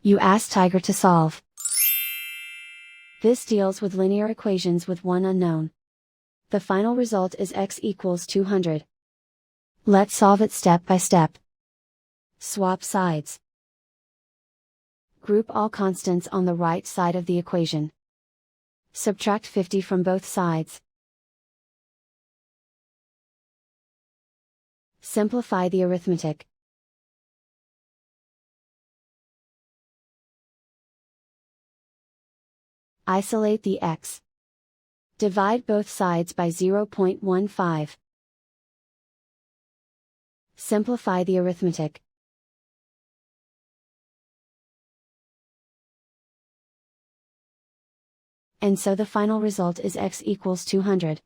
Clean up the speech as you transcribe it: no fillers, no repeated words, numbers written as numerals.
You ask Tiger to solve. This deals with linear equations with one unknown. The final result is x equals 200. Let's solve it step by step. Swap sides. Group all constants on the right side of the equation. Subtract 50 from both sides. Simplify the arithmetic. Isolate the x. Divide both sides by 0.15. Simplify the arithmetic. And so the final result is x equals 200.